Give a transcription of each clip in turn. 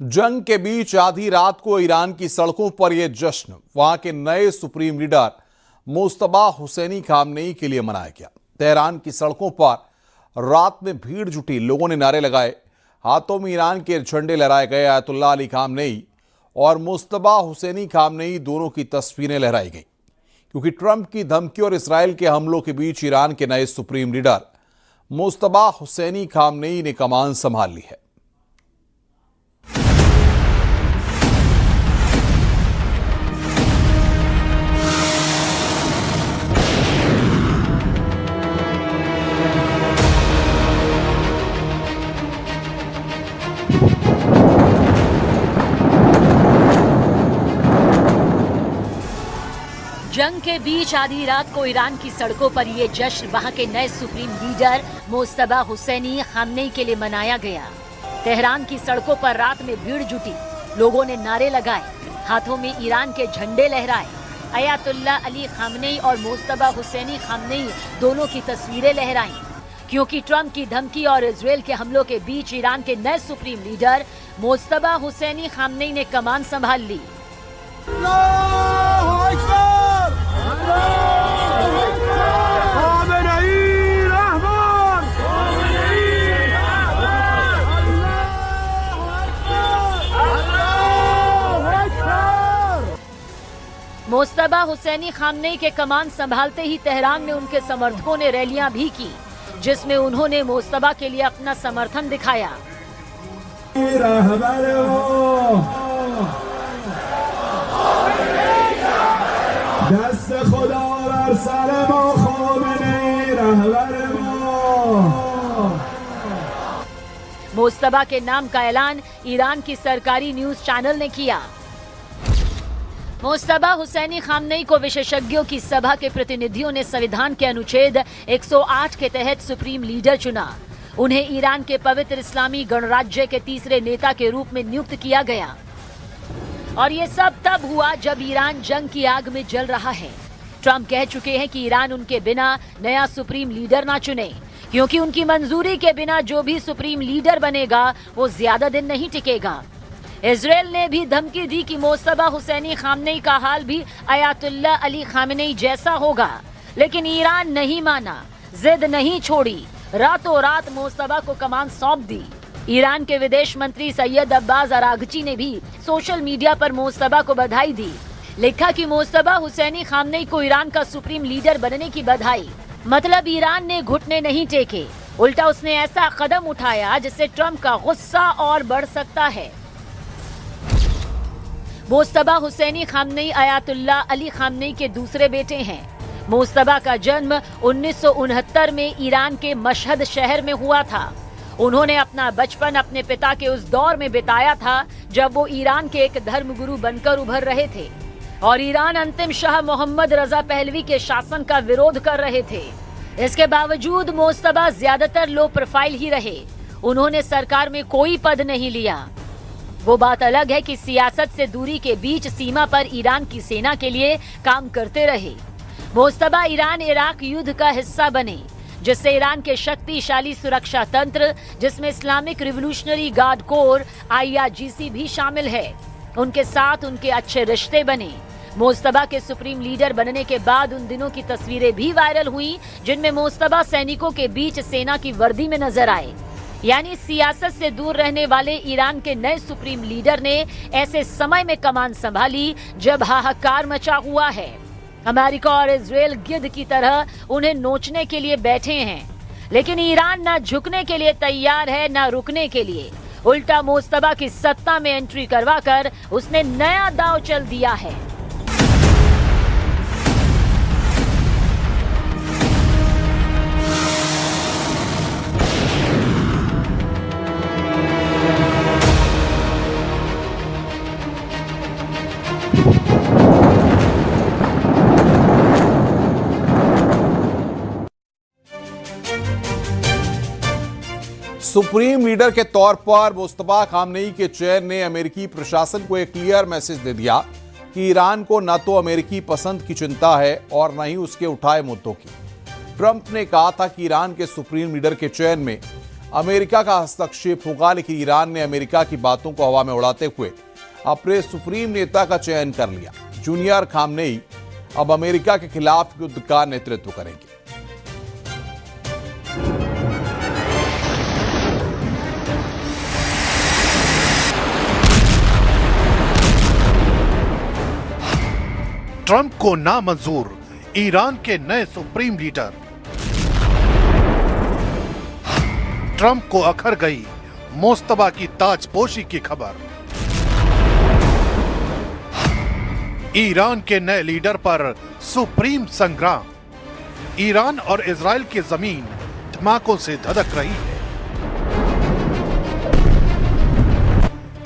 जंग के बीच आधी रात को ईरान की सड़कों पर यह जश्न वहां के नए सुप्रीम लीडर मुस्तबा हुसैनी खामनेई के लिए मनाया गया। तेहरान की सड़कों पर रात में भीड़ जुटी, लोगों ने नारे लगाए, हाथों में ईरान के झंडे लहराए गए। आयतुल्लाह अली खामनेई और मुस्तबा हुसैनी खामनेई दोनों की तस्वीरें लहराई गई, क्योंकि ट्रंप की धमकी और इसराइल के हमलों के बीच ईरान के नए सुप्रीम लीडर मुस्तबा हुसैनी खामनेई ने कमान संभाल ली है। जंग के बीच आधी रात को ईरान की सड़कों पर ये जश्न वहां के नए सुप्रीम लीडर मुस्तबा हुसैनी खामनेई के लिए मनाया गया। तेहरान की सड़कों पर रात में भीड़ जुटी, लोगों ने नारे लगाए, हाथों में ईरान के झंडे लहराए। आयतुल्लाह अली खामनेई और मुस्तबा हुसैनी खामनेई दोनों की तस्वीरें लहराई, क्योंकि ट्रंप की धमकी और इजराइल के हमलों के बीच ईरान के नए सुप्रीम लीडर मुस्तबा हुसैनी खामनेई ने कमान संभाल ली। मुस्तबा हुसैनी खामनेई के कमान संभालते ही तेहरान में उनके समर्थकों ने रैलियां भी की, जिसमें उन्होंने मुस्तबा के लिए अपना समर्थन दिखाया। मुस्तबा के नाम का ऐलान ईरान की सरकारी न्यूज चैनल ने किया। मुस्तबा हुसैनी खामनेई को विशेषज्ञों की सभा के प्रतिनिधियों ने संविधान के अनुच्छेद 108 के तहत सुप्रीम लीडर चुना। उन्हें ईरान के पवित्र इस्लामी गणराज्य के तीसरे नेता के रूप में नियुक्त किया गया। और ये सब तब हुआ जब ईरान जंग की आग में जल रहा है। ट्रंप कह चुके हैं कि ईरान उनके बिना नया सुप्रीम लीडर ना चुने, क्योंकि उनकी मंजूरी के बिना जो भी सुप्रीम लीडर बनेगा वो ज्यादा दिन नहीं टिकेगा। इजराइल ने भी धमकी दी कि मुस्तबा हुसैनी खामनेई का हाल भी आयतुल्लाह अली खामनेई जैसा होगा, लेकिन ईरान नहीं माना, जिद नहीं छोड़ी, रातों रात मुस्तबा को कमान सौंप दी। ईरान के विदेश मंत्री सैयद अब्बास अरागची ने भी सोशल मीडिया पर मुस्तबा को बधाई दी। लिखा कि मुस्तबा हुसैनी खामनेई को ईरान का सुप्रीम लीडर बनने की बधाई। मतलब ईरान ने घुटने नहीं टेके, उल्टा उसने ऐसा कदम उठाया जिससे ट्रंप का गुस्सा और बढ़ सकता है। Mojtaba Hosseini Khamenei Ayatollah Ali Khamenei के दूसरे बेटे हैं। मुस्तबा का जन्म 1969 में ईरान के मशहद शहर में हुआ था। उन्होंने अपना बचपन अपने पिता के उस दौर में बिताया था जब वो ईरान के एक धर्मगुरु बनकर उभर रहे थे और ईरान अंतिम शाह मोहम्मद रजा पहलवी के शासन का विरोध कर रहे थे। इसके बावजूद मुस्तबा ज्यादातर लो प्रोफाइल ही रहे। उन्होंने सरकार में कोई पद नहीं लिया। वो बात अलग है कि सियासत से दूरी के बीच सीमा पर ईरान की सेना के लिए काम करते रहे। मुस्तबा ईरान इराक युद्ध का हिस्सा बने, जिससे ईरान के शक्तिशाली सुरक्षा तंत्र, जिसमें Islamic revolutionary guard core IRGC भी शामिल है, उनके साथ उनके अच्छे रिश्ते बने। मुस्तबा के सुप्रीम लीडर बनने के बाद उन दिनों की तस्वीरें भी वायरल हुई, जिनमें मुस्तबा सैनिकों के बीच सेना की वर्दी में नजर आए। यानी सियासत से दूर रहने वाले ईरान के नए सुप्रीम लीडर ने ऐसे समय में कमान संभाली जब हाहाकार मचा हुआ है। अमेरिका और इजराइल गिद्ध की तरह उन्हें नोचने के लिए बैठे हैं, लेकिन ईरान ना झुकने के लिए तैयार है ना रुकने के लिए। उल्टा मुस्तबा की सत्ता में एंट्री करवाकर उसने नया दांव चल दिया है। सुप्रीम लीडर के तौर पर मुस्तबा खामनेई के चयन ने अमेरिकी प्रशासन को एक क्लियर मैसेज दे दिया कि ईरान को न तो अमेरिकी पसंद की चिंता है और न ही उसके उठाए मुद्दों की। ट्रंप ने कहा था कि ईरान के सुप्रीम लीडर के चयन में अमेरिका का हस्तक्षेप होगा, लेकिन ईरान ने अमेरिका की बातों को हवा में उड़ाते हुए अपने सुप्रीम नेता का चयन कर लिया। जूनियर खामनेई अब अमेरिका के खिलाफ युद्ध का नेतृत्व करेंगे। ट्रंप को नामंजूर ईरान के नए सुप्रीम लीडर। ट्रंप को अखर गई मोस्तबा की ताजपोशी की खबर। ईरान के नए लीडर पर सुप्रीम संग्राम। ईरान और इजराइल की जमीन धमाकों से धधक रही है।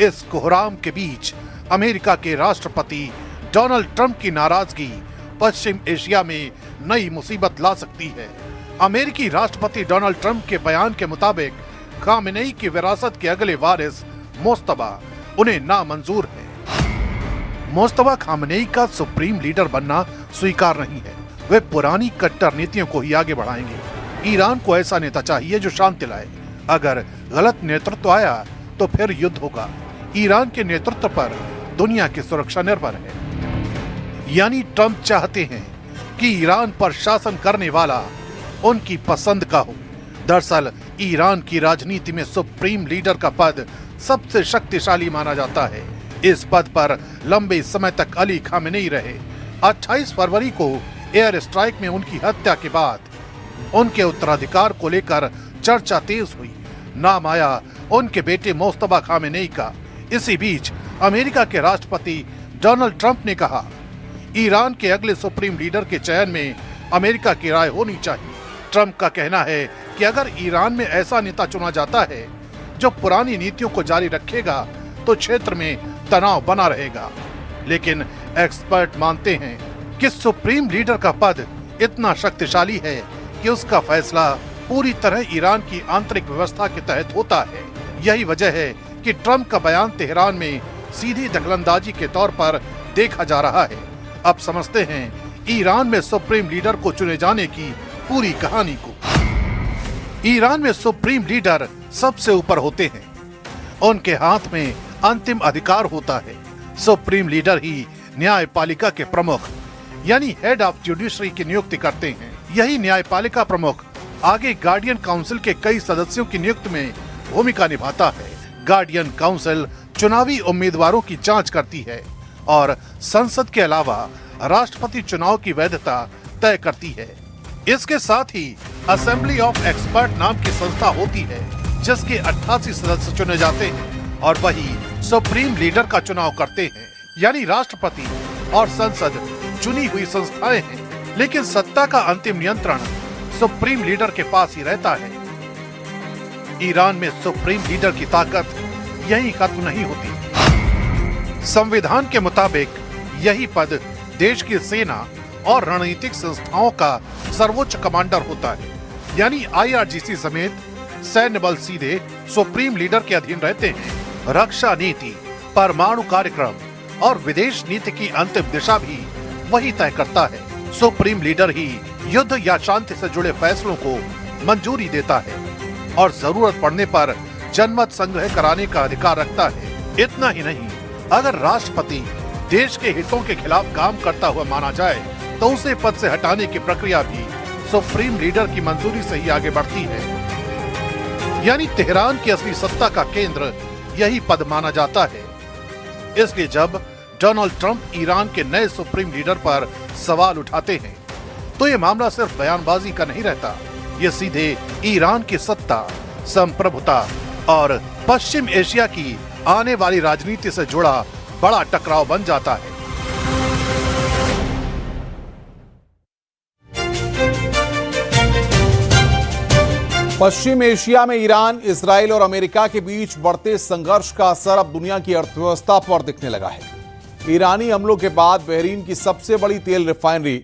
इस कोहराम के बीच अमेरिका के राष्ट्रपति डोनाल्ड ट्रंप की नाराजगी पश्चिम एशिया में नई मुसीबत ला सकती है। अमेरिकी राष्ट्रपति डोनाल्ड ट्रंप के बयान के मुताबिक खामेनेई की विरासत के अगले वारिस मोस्तबा उन्हें नामंजूर है। मोस्तबा खामेनेई का सुप्रीम लीडर बनना स्वीकार नहीं है। वे पुरानी कट्टर नीतियों को ही आगे बढ़ाएंगे। ईरान को ऐसा नेता चाहिए जो शांति लाए। अगर गलत नेतृत्व आया तो फिर युद्ध होगा। ईरान के नेतृत्व पर दुनिया की सुरक्षा निर्भर है। यानी ट्रंप चाहते हैं कि ईरान पर शासन करने वाला उनकी पसंद का हो। दरअसल ईरान की राजनीति में सुप्रीम लीडर का पद सबसे शक्तिशाली माना जाता है। इस पद पर लंबे समय तक अली खामेनेई रहे। 28 फरवरी को एयर स्ट्राइक में उनकी हत्या के बाद उनके उत्तराधिकार को लेकर चर्चा तेज हुई। नाम आया उनके बेटे मोस्तबा खामेनेई का। इसी बीच अमेरिका के राष्ट्रपति डोनाल्ड ट्रंप ने कहा, ईरान के अगले सुप्रीम लीडर के चयन में अमेरिका की राय होनी चाहिए। ट्रंप का कहना है कि अगर ईरान में ऐसा नेता चुना जाता है जो पुरानी नीतियों को जारी रखेगा तो क्षेत्र में तनाव बना रहेगा। लेकिन एक्सपर्ट मानते हैं कि सुप्रीम लीडर का पद इतना शक्तिशाली है कि उसका फैसला पूरी तरह ईरान की आंतरिक व्यवस्था के तहत होता है। यही वजह है कि ट्रंप का बयान तेहरान में सीधी दखलंदाजी के तौर पर देखा जा रहा है। अब समझते हैं ईरान में सुप्रीम लीडर को चुने जाने की पूरी कहानी को। ईरान में सुप्रीम लीडर सबसे ऊपर होते हैं। उनके हाथ में अंतिम अधिकार होता है। सुप्रीम लीडर ही न्यायपालिका के प्रमुख यानी हेड ऑफ जुडिशरी की नियुक्ति करते हैं। यही न्यायपालिका प्रमुख आगे गार्डियन काउंसिल के कई सदस्यों की नियुक्ति में भूमिका निभाता है। गार्डियन काउंसिल चुनावी उम्मीदवारों की जांच करती है और संसद के अलावा राष्ट्रपति चुनाव की वैधता तय करती है। इसके साथ ही असेंबली ऑफ एक्सपर्ट नाम की संस्था होती है जिसके 88 सदस्य चुने जाते हैं और वही सुप्रीम लीडर का चुनाव करते हैं। यानी राष्ट्रपति और संसद चुनी हुई संस्थाएं हैं, लेकिन सत्ता का अंतिम नियंत्रण सुप्रीम लीडर के पास ही रहता है। ईरान में सुप्रीम लीडर की ताकत यहीं खत्म नहीं होती। संविधान के मुताबिक यही पद देश की सेना और रणनीतिक संस्थाओं का सर्वोच्च कमांडर होता है। यानी IRGC समेत सैन्य बल सीधे सुप्रीम लीडर के अधीन रहते हैं। रक्षा नीति, परमाणु कार्यक्रम और विदेश नीति की अंतिम दिशा भी वही तय करता है। सुप्रीम लीडर ही युद्ध या शांति से जुड़े फैसलों को मंजूरी देता है और जरूरत पड़ने पर जनमत संग्रह कराने का अधिकार रखता है। इतना ही नहीं, अगर राष्ट्रपति देश के हितों के खिलाफ काम करता हुआ माना जाए तो उसे पद से हटाने की प्रक्रिया भी सुप्रीम लीडर की मंजूरी से ही आगे बढ़ती है। यानी तेहरान की असली सत्ता का केंद्र यही पद माना जाता है। इसलिए जब डोनाल्ड ट्रंप ईरान के नए सुप्रीम लीडर पर सवाल उठाते हैं तो ये मामला सिर्फ बयानबाजी का नहीं रहता। ये सीधे ईरान की सत्ता, संप्रभुता और पश्चिम एशिया की आने वाली राजनीति से जुड़ा बड़ा टकराव बन जाता है। पश्चिम एशिया में ईरान, इजराइल और अमेरिका के बीच बढ़ते संघर्ष का असर अब दुनिया की अर्थव्यवस्था पर दिखने लगा है। ईरानी हमलों के बाद बहरीन की सबसे बड़ी तेल रिफाइनरी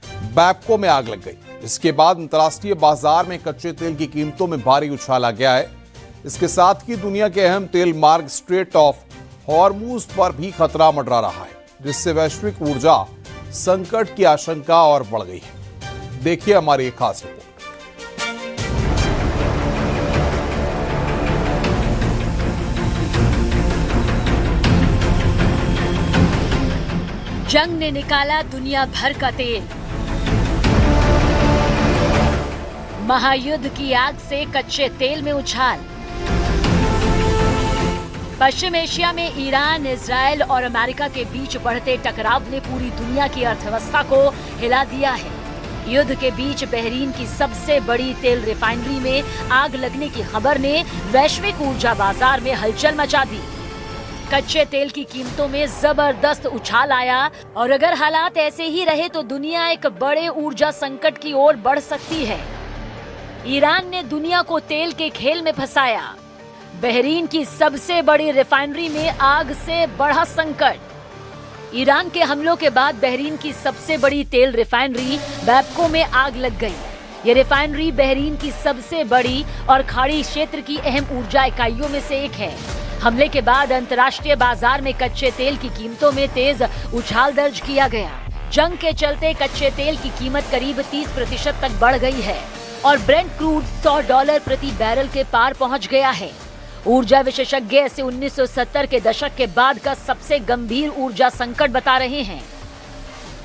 बैपको में आग लग गई। इसके बाद अंतर्राष्ट्रीय बाजार में कच्चे तेल की कीमतों में भारी उछाल आ गया है। इसके साथ ही दुनिया के अहम तेल मार्ग स्ट्रेट ऑफ हॉर्मूज पर भी खतरा मंडरा रहा है, जिससे वैश्विक ऊर्जा संकट की आशंका और बढ़ गई है। देखिए हमारी एक खास रिपोर्ट। जंग ने निकाला दुनिया भर का तेल। महायुद्ध की आग से कच्चे तेल में उछाल। पश्चिम एशिया में ईरान, इजराइल और अमेरिका के बीच बढ़ते टकराव ने पूरी दुनिया की अर्थव्यवस्था को हिला दिया है। युद्ध के बीच बहरीन की सबसे बड़ी तेल रिफाइनरी में आग लगने की खबर ने वैश्विक ऊर्जा बाजार में हलचल मचा दी। कच्चे तेल की कीमतों में जबरदस्त उछाल आया और अगर हालात ऐसे ही रहे तो दुनिया एक बड़े ऊर्जा संकट की ओर बढ़ सकती है। ईरान ने दुनिया को तेल के खेल में फंसाया। बहरीन की सबसे बड़ी रिफाइनरी में आग से बढ़ा संकट। ईरान के हमलों के बाद बहरीन की सबसे बड़ी तेल रिफाइनरी बैपको में आग लग गई। ये रिफाइनरी बहरीन की सबसे बड़ी और खाड़ी क्षेत्र की अहम ऊर्जा इकाइयों में से एक है। हमले के बाद अंतर्राष्ट्रीय बाजार में कच्चे तेल की कीमतों में तेज उछाल दर्ज किया गया। जंग के चलते कच्चे तेल की कीमत करीब 30% तक बढ़ गई है और ब्रेंट क्रूड $100 प्रति बैरल के पार पहुंच गया है। ऊर्जा विशेषज्ञ इसे 1970 के दशक के बाद का सबसे गंभीर ऊर्जा संकट बता रहे हैं।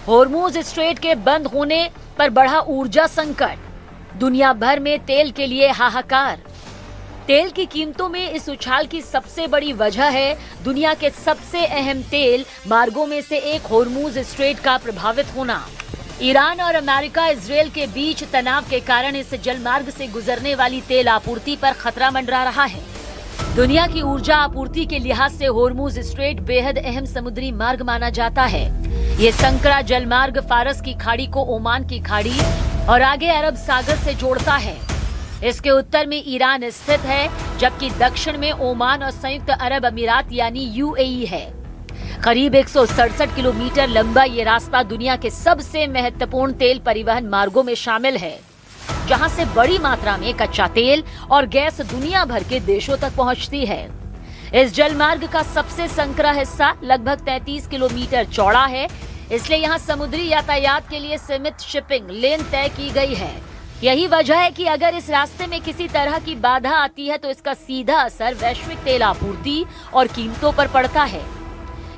होर्मुज स्ट्रेट के बंद होने पर बढ़ा ऊर्जा संकट। दुनिया भर में तेल के लिए हाहाकार। तेल की कीमतों में इस उछाल की सबसे बड़ी वजह है दुनिया के सबसे अहम तेल मार्गों में से एक होर्मुज स्ट्रेट का प्रभावित होना। ईरान और अमेरिका इजराइल के बीच तनाव के कारण इस जलमार्ग से गुजरने वाली तेल आपूर्ति पर खतरा मंडरा रहा है। दुनिया की ऊर्जा आपूर्ति के लिहाज से होर्मुज स्ट्रेट बेहद अहम समुद्री मार्ग माना जाता है। ये संकरा जलमार्ग फारस की खाड़ी को ओमान की खाड़ी और आगे अरब सागर से जोड़ता है। इसके उत्तर में ईरान स्थित है, जबकि दक्षिण में ओमान और संयुक्त अरब अमीरात यानी UAE है। करीब 167 किलोमीटर लंबा ये रास्ता दुनिया के सबसे महत्वपूर्ण तेल परिवहन मार्गों में शामिल है, जहां से बड़ी मात्रा में कच्चा तेल और गैस दुनिया भर के देशों तक पहुंचती है। इस जलमार्ग का सबसे संकरा हिस्सा लगभग 33 किलोमीटर चौड़ा है, इसलिए यहां समुद्री यातायात के लिए सीमित शिपिंग लेन तय की गई है। यही वजह है कि अगर इस रास्ते में किसी तरह की बाधा आती है तो इसका सीधा असर वैश्विक तेल आपूर्ति और कीमतों पर पड़ता है।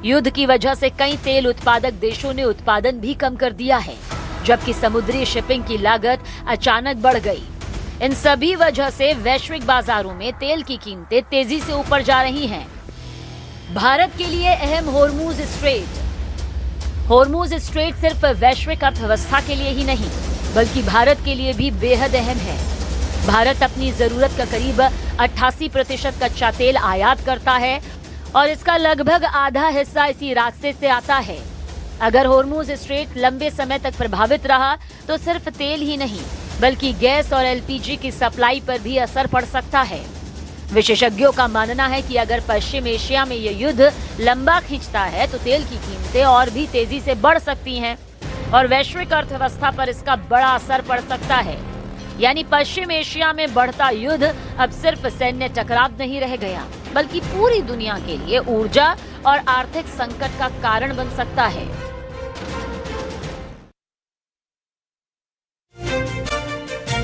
युद्ध की वजह से कई तेल उत्पादक देशों ने उत्पादन भी कम कर दिया है, जबकि समुद्री शिपिंग की लागत अचानक बढ़ गई। इन सभी वजह से वैश्विक बाजारों में तेल की कीमतें तेजी से ऊपर जा रही हैं। भारत के लिए अहम होर्मुज स्ट्रेट। होर्मुज स्ट्रेट सिर्फ वैश्विक अर्थव्यवस्था के लिए ही नहीं, बल्कि भारत के लिए भी बेहद अहम है। भारत अपनी जरूरत का करीब 88% कच्चा तेल आयात करता है और इसका लगभग आधा हिस्सा इसी रास्ते से आता है। अगर होर्मुज स्ट्रेट लंबे समय तक प्रभावित रहा तो सिर्फ तेल ही नहीं, बल्कि गैस और LPG की सप्लाई पर भी असर पड़ सकता है। विशेषज्ञों का मानना है कि अगर पश्चिम एशिया में यह युद्ध लंबा खींचता है तो तेल की कीमतें और भी तेजी से बढ़ सकती हैं और वैश्विक अर्थव्यवस्था पर इसका बड़ा असर पड़ सकता है। यानी पश्चिम एशिया में बढ़ता युद्ध अब सिर्फ सैन्य टकराव नहीं रह गया, बल्कि पूरी दुनिया के लिए ऊर्जा और आर्थिक संकट का कारण बन सकता है।